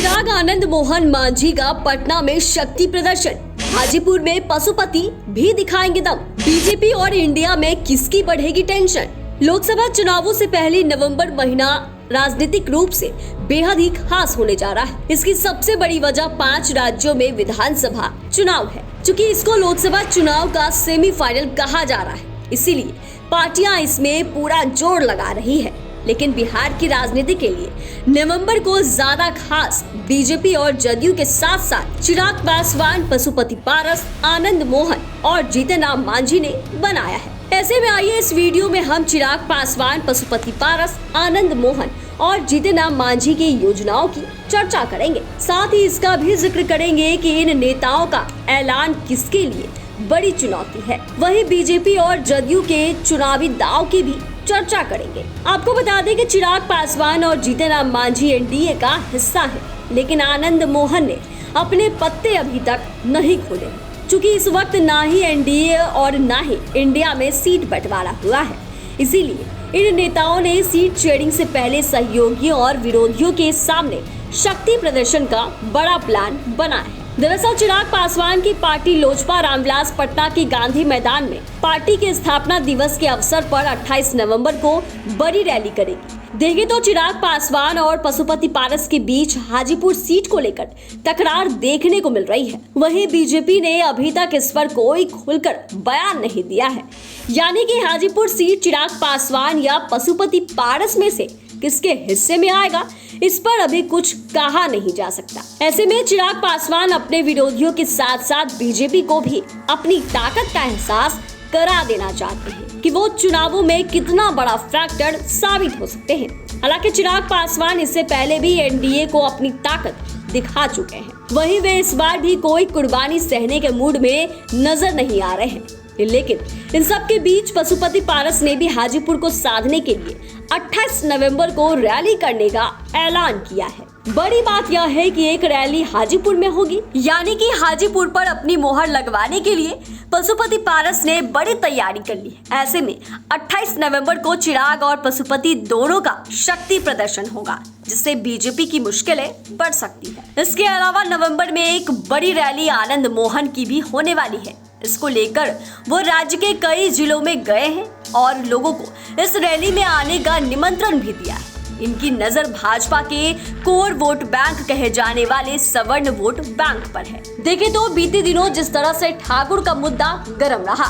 चिराग आनंद मोहन मांझी का पटना में शक्ति प्रदर्शन, हाजीपुर में पशुपति भी दिखाएंगे दम। बीजेपी और इंडिया में किसकी बढ़ेगी टेंशन। लोकसभा चुनावों से पहले नवंबर महीना राजनीतिक रूप से बेहद ही खास होने जा रहा है। इसकी सबसे बड़ी वजह 5 राज्यों में विधानसभा चुनाव है। चूँकि इसको लोकसभा चुनाव का सेमीफाइनल कहा जा रहा है, इसीलिए पार्टियां इसमें पूरा जोर लगा रही है। लेकिन बिहार की राजनीति के लिए नवंबर को ज्यादा खास बीजेपी और जदयू के साथ साथ चिराग पासवान, पशुपति पारस, आनंद मोहन और जीतन राम मांझी ने बनाया है। ऐसे में आइए इस वीडियो में हम चिराग पासवान, पशुपति पारस, आनंद मोहन और जीतन राम मांझी की योजनाओं की चर्चा करेंगे। साथ ही इसका भी जिक्र करेंगे कि इन नेताओं का ऐलान किसके लिए बड़ी चुनौती है। वहीं बीजेपी और जदयू के चुनावी दांव की भी चर्चा करेंगे। आपको बता दें कि चिराग पासवान और जीतन राम मांझी एनडीए का हिस्सा है, लेकिन आनंद मोहन ने अपने पत्ते अभी तक नहीं खोले, चूँकि इस वक्त ना ही एनडीए और ना ही इंडिया में सीट बंटवारा हुआ है। इसीलिए इन नेताओं ने सीट शेयरिंग से पहले सहयोगियों और विरोधियों के सामने शक्ति प्रदर्शन का बड़ा प्लान बनाया है। दरअसल चिराग पासवान की पार्टी लोजपा रामविलास पटना की गांधी मैदान में पार्टी के स्थापना दिवस के अवसर पर 28 नवंबर को बड़ी रैली करेगी। देखें तो चिराग पासवान और पशुपति पारस के बीच हाजीपुर सीट को लेकर तकरार देखने को मिल रही है। वहीं बीजेपी ने अभी तक इस पर कोई खुलकर बयान नहीं दिया है, यानी कि हाजीपुर सीट चिराग पासवान या पशुपति पारस में से किसके हिस्से में आएगा, इस पर अभी कुछ कहा नहीं जा सकता। ऐसे में चिराग पासवान अपने विरोधियों के साथ साथ बीजेपी को भी अपनी ताकत का एहसास करा देना चाहते हैं कि वो चुनावों में कितना बड़ा फैक्टर साबित हो सकते हैं। हालांकि चिराग पासवान इससे पहले भी एनडीए को अपनी ताकत दिखा चुके हैं, वहीं वे इस बार भी कोई कुर्बानी सहने के मूड में नजर नहीं आ रहे हैं। लेकिन इन सब के बीच पशुपति पारस ने भी हाजीपुर को साधने के लिए 28 नवंबर को रैली करने का ऐलान किया है। बड़ी बात यह है कि एक रैली हाजीपुर में होगी, यानी कि हाजीपुर पर अपनी मोहर लगवाने के लिए पशुपति पारस ने बड़ी तैयारी कर ली है। ऐसे में 28 नवंबर को चिराग और पशुपति दोनों का शक्ति प्रदर्शन होगा, जिससे बीजेपी की मुश्किलें बढ़ सकती है। इसके अलावा नवंबर में एक बड़ी रैली आनंद मोहन की भी होने वाली है। इसको लेकर वो राज्य के कई जिलों में गए हैं और लोगों को इस रैली में आने का निमंत्रण भी दिया है। इनकी नजर भाजपा के कोर वोट बैंक कहे जाने वाले सवर्ण वोट बैंक पर है। देखें तो बीते दिनों जिस तरह से ठाकुर का मुद्दा गर्म रहा,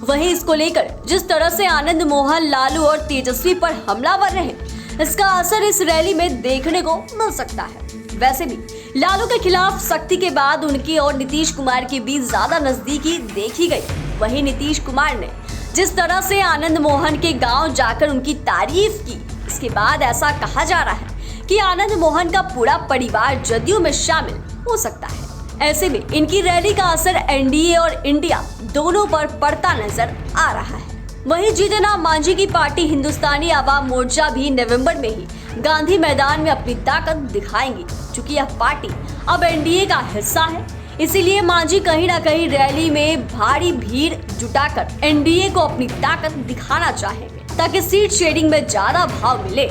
वहीं इसको लेकर जिस तरह से आनंद मोहन, लालू और तेजस्वी पर हमलावर रहे, इसका असर इस रैली में देखने को मिल सकता है। वैसे भी लालू के खिलाफ सख्ती के बाद उनकी और नीतीश कुमार के बीच ज्यादा नजदीकी देखी गई। वहीं नीतीश कुमार ने जिस तरह से आनंद मोहन के गांव जाकर उनकी तारीफ की, इसके बाद ऐसा कहा जा रहा है कि आनंद मोहन का पूरा परिवार जदयू में शामिल हो सकता है। ऐसे में इनकी रैली का असर एनडीए और इंडिया दोनों पर पड़ता नजर आ रहा है। वहीं जीतन राम मांझी की पार्टी हिंदुस्तानी आवाम मोर्चा भी नवंबर में ही गांधी मैदान में अपनी ताकत दिखाएंगी। चूँकि यह पार्टी अब एनडीए का हिस्सा है, इसीलिए मांझी कहीं ना कहीं रैली में भारी भीड़ जुटाकर एनडीए को अपनी ताकत दिखाना चाहेंगे, ताकि सीट शेयरिंग में ज्यादा भाव मिले।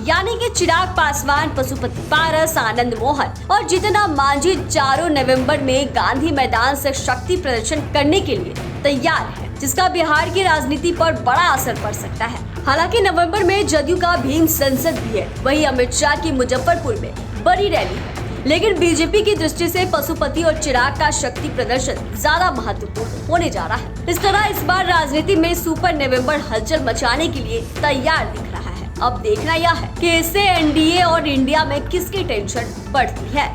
यानी कि चिराग पासवान, पशुपति पारस, आनंद मोहन और जीतन राम मांझी चारों नवंबर में गांधी मैदान से शक्ति प्रदर्शन करने के लिए तैयार है, जिसका बिहार की राजनीति पर बड़ा असर पड़ सकता है। हालांकि नवंबर में जदयू का भीम संसद भी है, वहीं अमित शाह की मुजफ्फरपुर में बड़ी रैली है। लेकिन बीजेपी की दृष्टि से पशुपति और चिराग का शक्ति प्रदर्शन ज्यादा महत्वपूर्ण होने जा रहा है। इस तरह इस बार राजनीति में सुपर नवंबर हलचल मचाने के लिए तैयार दिख रहा है। अब देखना यह है कि इससे एनडीए और इंडिया में किसकी टेंशन बढ़ती है।